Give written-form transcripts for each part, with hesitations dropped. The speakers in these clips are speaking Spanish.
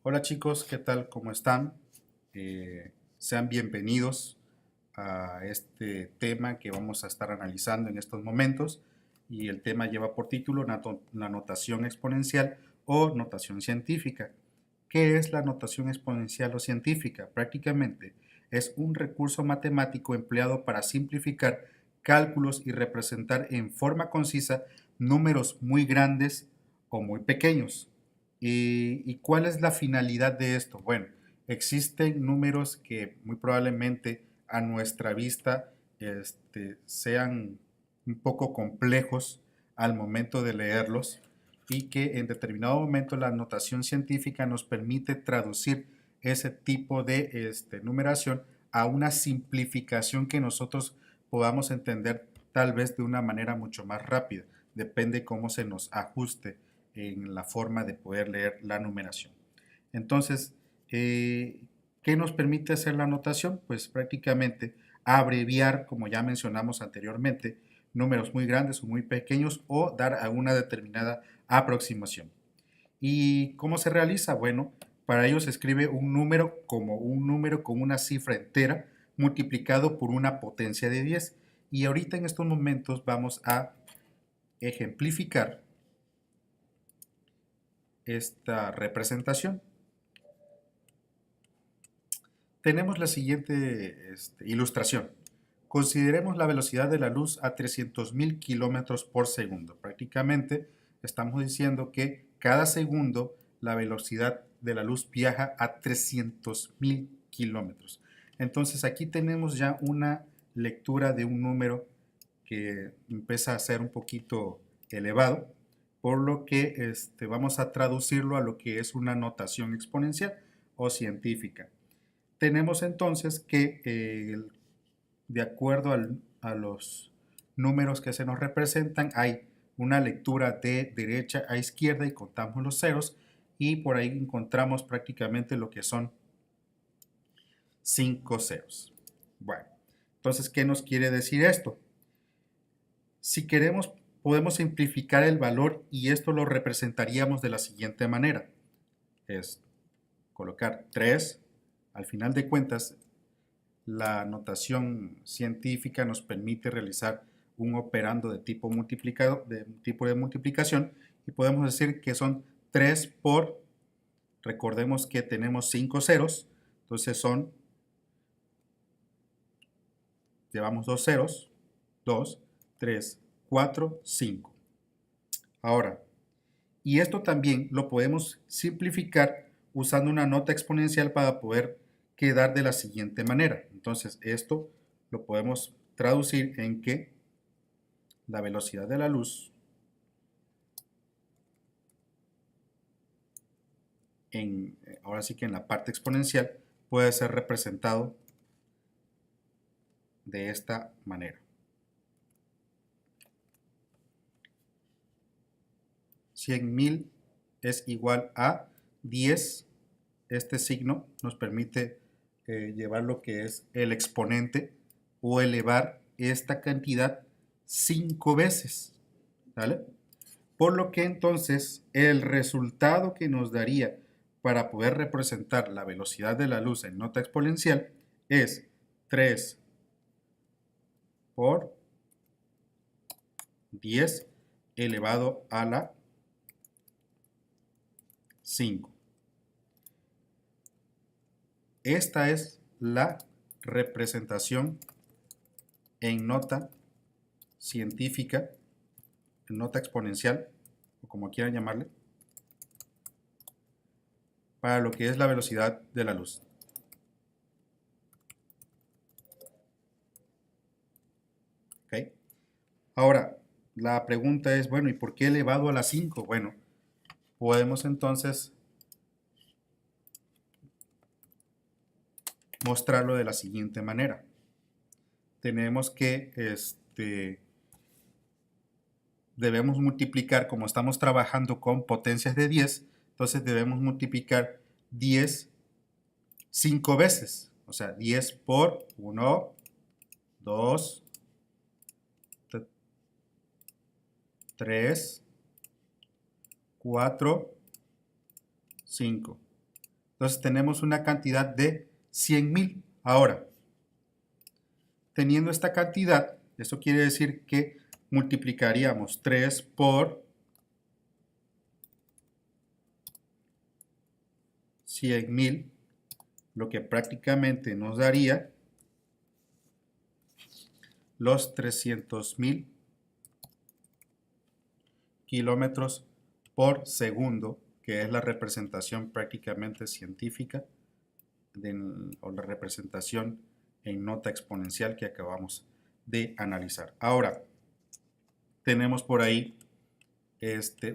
Hola chicos, ¿qué tal? ¿Cómo están? Sean bienvenidos a este tema que vamos a estar analizando en estos momentos y el tema lleva por título la notación exponencial o notación científica. ¿Qué es la notación exponencial o científica? Prácticamente es un recurso matemático empleado para simplificar cálculos y representar en forma concisa números muy grandes o muy pequeños. ¿Y cuál es la finalidad de esto? Bueno, existen números que muy probablemente a nuestra vista sean un poco complejos al momento de leerlos y que en determinado momento la notación científica nos permite traducir ese tipo de numeración a una simplificación que nosotros podamos entender tal vez de una manera mucho más rápida. Depende cómo se nos ajuste en la forma de poder leer la numeración. Entonces, ¿qué nos permite hacer la notación? Pues prácticamente abreviar, como ya mencionamos anteriormente, números muy grandes o muy pequeños o dar alguna determinada aproximación. ¿Y cómo se realiza? Bueno, para ello se escribe un número con una cifra entera multiplicado por una potencia de 10. Y ahorita en estos momentos vamos a ejemplificar esta representación. Tenemos la siguiente ilustración. Consideremos la velocidad de la luz a 300.000 kilómetros por segundo. Prácticamente estamos diciendo que cada segundo la velocidad de la luz viaja a 300.000 kilómetros. Entonces aquí tenemos ya una lectura de un número que empieza a ser un poquito elevado, por lo que vamos a traducirlo a lo que es una notación exponencial o científica. Tenemos entonces que de acuerdo a los números que se nos representan, hay una lectura de derecha a izquierda y contamos los ceros y por ahí encontramos prácticamente lo que son 5 ceros. Bueno, entonces, ¿qué nos quiere decir esto? Si queremos, podemos simplificar el valor y esto lo representaríamos de la siguiente manera. Es colocar 3, al final de cuentas, la notación científica nos permite realizar un operando de tipo de multiplicación y podemos decir que son 3 por, recordemos que tenemos 5 ceros, entonces llevamos 2 ceros, 2, 3, 4, 5. Ahora, y esto también lo podemos simplificar usando una nota exponencial para poder quedar de la siguiente manera. Entonces, esto lo podemos traducir en que la velocidad de la luz ahora sí que en la parte exponencial puede ser representado de esta manera. 100.000 es igual a 10. Este signo nos permite llevar lo que es el exponente o elevar esta cantidad 5 veces, ¿vale? Por lo que entonces el resultado que nos daría para poder representar la velocidad de la luz en nota exponencial es 3 por 10 elevado a la 5. Esta es la representación en nota científica, en nota exponencial, o como quieran llamarle, para lo que es la velocidad de la luz. ¿Okay? Ahora, la pregunta es, bueno, ¿y por qué elevado a la 5? Bueno, podemos entonces mostrarlo de la siguiente manera. Tenemos que debemos multiplicar, como estamos trabajando con potencias de 10, entonces debemos multiplicar 10 5 veces. O sea, 10 por 1, 2, 3, 4, 5. Entonces tenemos una cantidad de 100.000. Ahora, teniendo esta cantidad, eso quiere decir que multiplicaríamos 3 por 100.000, lo que prácticamente nos daría los 300.000 kilómetros por segundo, que es la representación prácticamente científica o la representación en nota exponencial que acabamos de analizar. Ahora, tenemos por ahí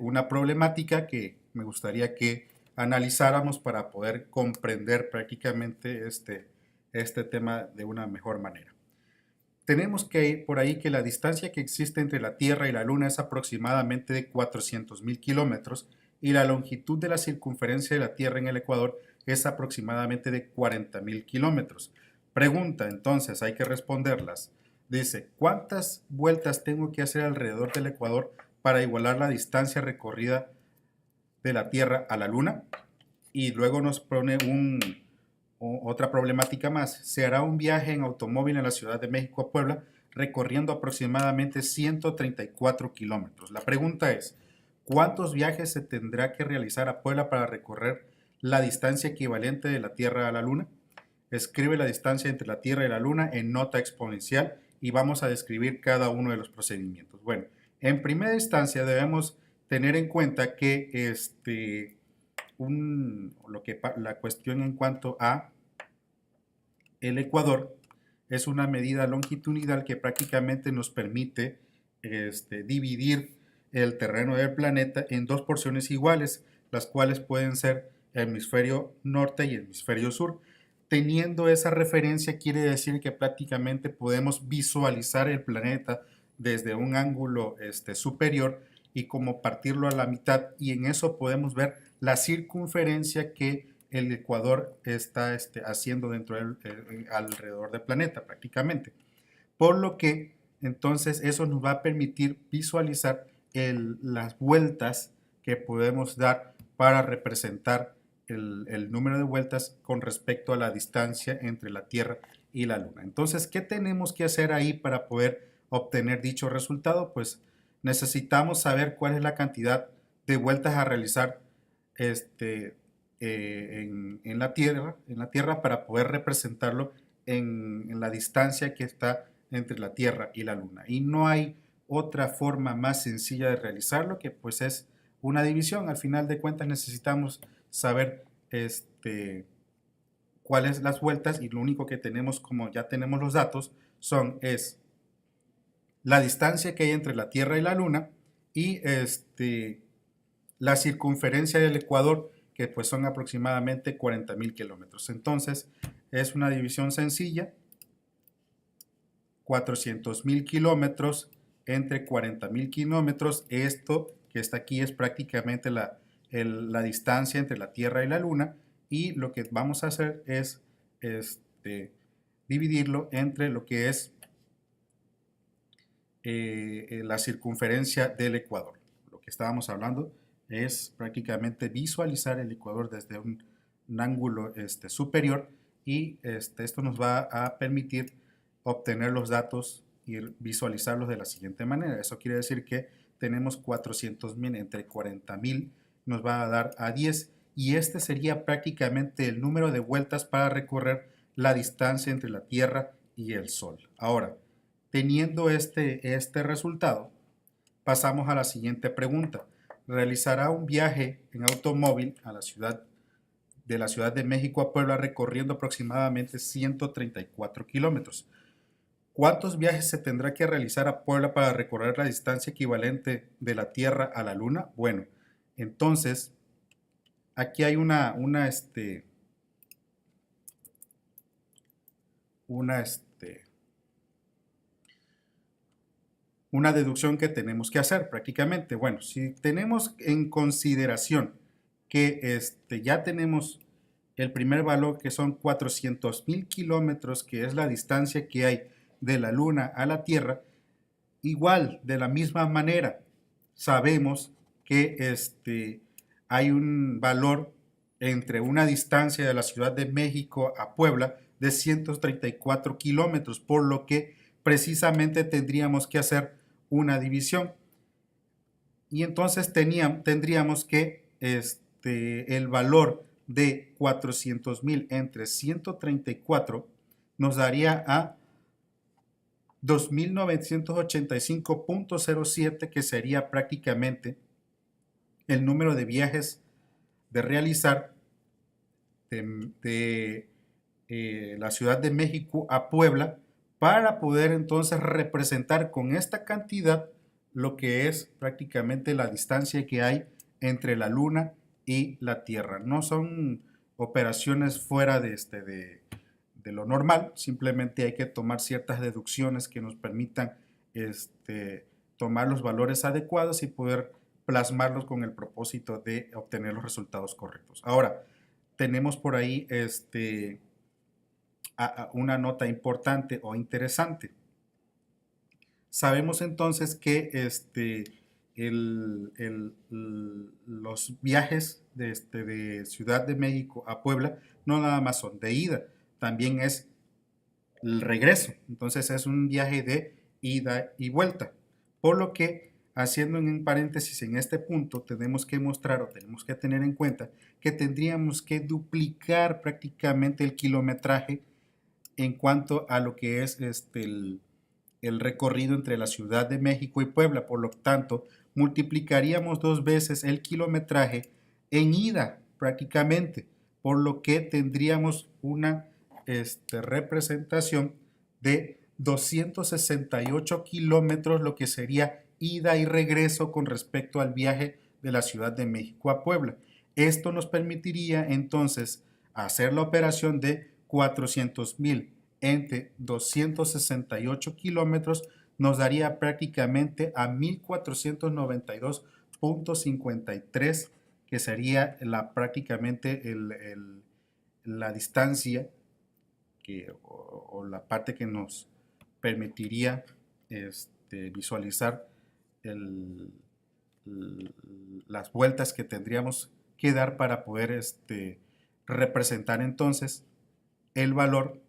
una problemática que me gustaría que analizáramos para poder comprender prácticamente este tema de una mejor manera. Tenemos que por ahí que la distancia que existe entre la Tierra y la Luna es aproximadamente de 400.000 kilómetros y la longitud de la circunferencia de la Tierra en el Ecuador es aproximadamente de 40.000 kilómetros. Pregunta, entonces, hay que responderlas. Dice, ¿cuántas vueltas tengo que hacer alrededor del Ecuador para igualar la distancia recorrida de la Tierra a la Luna? Y luego nos pone otra problemática más. Se hará un viaje en automóvil en la Ciudad de México a Puebla recorriendo aproximadamente 134 kilómetros. La pregunta es, ¿cuántos viajes se tendrá que realizar a Puebla para recorrer la distancia equivalente de la Tierra a la Luna? Escribe la distancia entre la Tierra y la Luna en nota exponencial y vamos a describir cada uno de los procedimientos. Bueno, en primera instancia debemos tener en cuenta que la cuestión en cuanto a el Ecuador es una medida longitudinal que prácticamente nos permite dividir el terreno del planeta en dos porciones iguales, las cuales pueden ser el hemisferio norte y el hemisferio sur. Teniendo esa referencia quiere decir que prácticamente podemos visualizar el planeta desde un ángulo superior y como partirlo a la mitad, y en eso podemos ver la circunferencia que el Ecuador está haciendo alrededor del planeta prácticamente. Por lo que entonces eso nos va a permitir visualizar las vueltas que podemos dar para representar el número de vueltas con respecto a la distancia entre la Tierra y la Luna. Entonces, ¿qué tenemos que hacer ahí para poder obtener dicho resultado? Pues necesitamos saber cuál es la cantidad de vueltas a realizar en la Tierra para poder representarlo en la distancia que está entre la Tierra y la Luna. Y no hay otra forma más sencilla de realizarlo que pues es una división. Al final de cuentas necesitamos saber cuáles las vueltas y lo único que tenemos, como ya tenemos los datos, es la distancia que hay entre la Tierra y la Luna y la circunferencia del Ecuador, que pues son aproximadamente 40.000 kilómetros. Entonces es una división sencilla, 400.000 kilómetros entre 40.000 kilómetros. Esto que está aquí es prácticamente la distancia entre la Tierra y la Luna, y lo que vamos a hacer es dividirlo entre lo que es la circunferencia del Ecuador. Lo que estábamos hablando es prácticamente visualizar el Ecuador desde un ángulo superior, y esto nos va a permitir obtener los datos y visualizarlos de la siguiente manera. Eso quiere decir que tenemos 400.000 entre 40.000 nos va a dar a 10, y este sería prácticamente el número de vueltas para recorrer la distancia entre la Tierra y el Sol. Ahora, teniendo este resultado, pasamos a la siguiente pregunta. Realizará un viaje en automóvil de la Ciudad de México a Puebla recorriendo aproximadamente 134 kilómetros. ¿Cuántos viajes se tendrá que realizar a Puebla para recorrer la distancia equivalente de la Tierra a la Luna? Bueno, entonces aquí hay una deducción que tenemos que hacer prácticamente. Bueno, si tenemos en consideración que ya tenemos el primer valor, que son 400.000 kilómetros, que es la distancia que hay de la Luna a la Tierra, igual, de la misma manera, sabemos que hay un valor entre una distancia de la Ciudad de México a Puebla de 134 kilómetros, por lo que precisamente tendríamos que hacer una división. Y entonces tendríamos que el valor de 400,000 entre 134 nos daría a 2.985.07, que sería prácticamente el número de viajes de realizar de la Ciudad de México a Puebla, para poder entonces representar con esta cantidad lo que es prácticamente la distancia que hay entre la Luna y la Tierra. No son operaciones fuera de lo normal, simplemente hay que tomar ciertas deducciones que nos permitan tomar los valores adecuados y poder plasmarlos con el propósito de obtener los resultados correctos. Ahora, tenemos por ahí una nota importante o interesante. Sabemos entonces que los viajes de Ciudad de México a Puebla no nada más son de ida, también es el regreso. Entonces es un viaje de ida y vuelta. Por lo que, haciendo un paréntesis en este punto, tenemos que mostrar o tenemos que tener en cuenta que tendríamos que duplicar prácticamente el kilometraje en cuanto a lo que es el recorrido entre la Ciudad de México y Puebla. Por lo tanto, multiplicaríamos 2 veces el kilometraje en ida prácticamente, por lo que tendríamos una representación de 268 kilómetros, lo que sería ida y regreso con respecto al viaje de la Ciudad de México a Puebla. Esto nos permitiría entonces hacer la operación de 400,000 entre 268 kilómetros, nos daría prácticamente a 1492.53, que sería prácticamente la distancia o la parte que nos permitiría visualizar las vueltas que tendríamos que dar para poder representar entonces el valor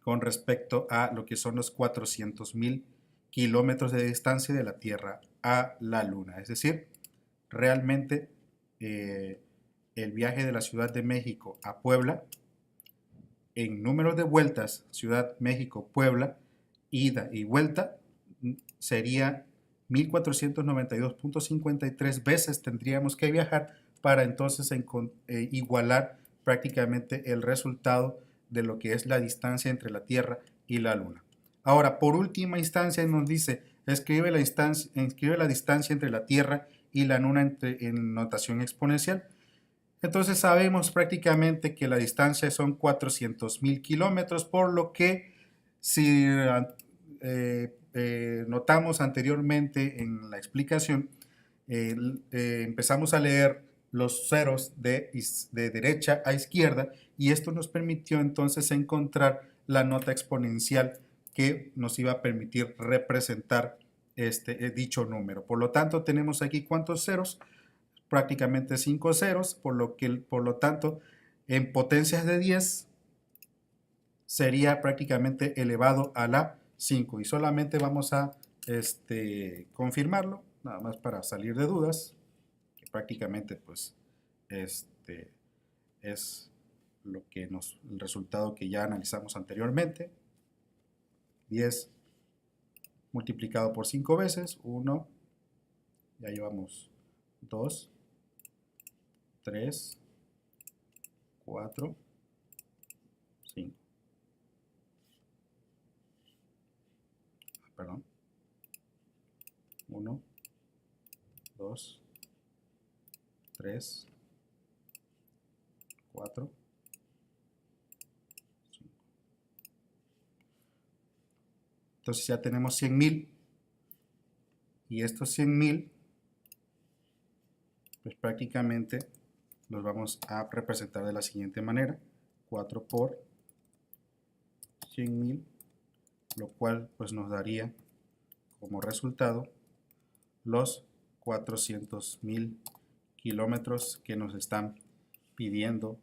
con respecto a lo que son los 400,000 kilómetros de distancia de la Tierra a la Luna. Es decir, realmente el viaje de la Ciudad de México a Puebla, en número de vueltas, Ciudad México-Puebla, ida y vuelta, sería 1492.53 veces tendríamos que viajar para entonces igualar prácticamente el resultado de lo que es la distancia entre la Tierra y la Luna. Ahora, por última instancia nos dice, escribe la distancia entre la Tierra y la Luna en notación exponencial. Entonces sabemos prácticamente que la distancia son 400,000 kilómetros, por lo que si notamos anteriormente en la explicación, empezamos a leer los ceros de derecha a izquierda, y esto nos permitió entonces encontrar la nota exponencial que nos iba a permitir representar dicho número. Por lo tanto, tenemos aquí ¿cuántos ceros? Prácticamente 5 ceros, por lo tanto, en potencias de 10 sería prácticamente elevado a la 5. Y solamente vamos a confirmarlo, nada más para salir de dudas, que prácticamente pues es el resultado que ya analizamos anteriormente. 10 multiplicado por 5 veces, 1, ya llevamos 2, 3, 4, 5. Perdón. 1, 2, 3, 4, 5. Entonces ya tenemos 100,000. Y estos 100,000, pues prácticamente los vamos a representar de la siguiente manera: 4 por 100,000, lo cual pues nos daría como resultado los 400,000 kilómetros que nos están pidiendo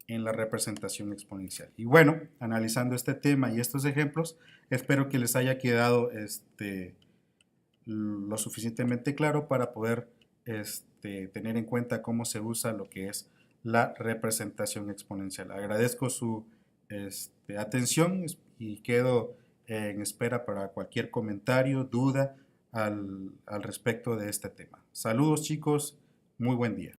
en la representación exponencial. Y bueno, analizando este tema y estos ejemplos, espero que les haya quedado lo suficientemente claro para poder tener en cuenta cómo se usa lo que es la representación exponencial. Agradezco su atención y quedo en espera para cualquier comentario, duda al respecto de este tema. Saludos chicos, muy buen día.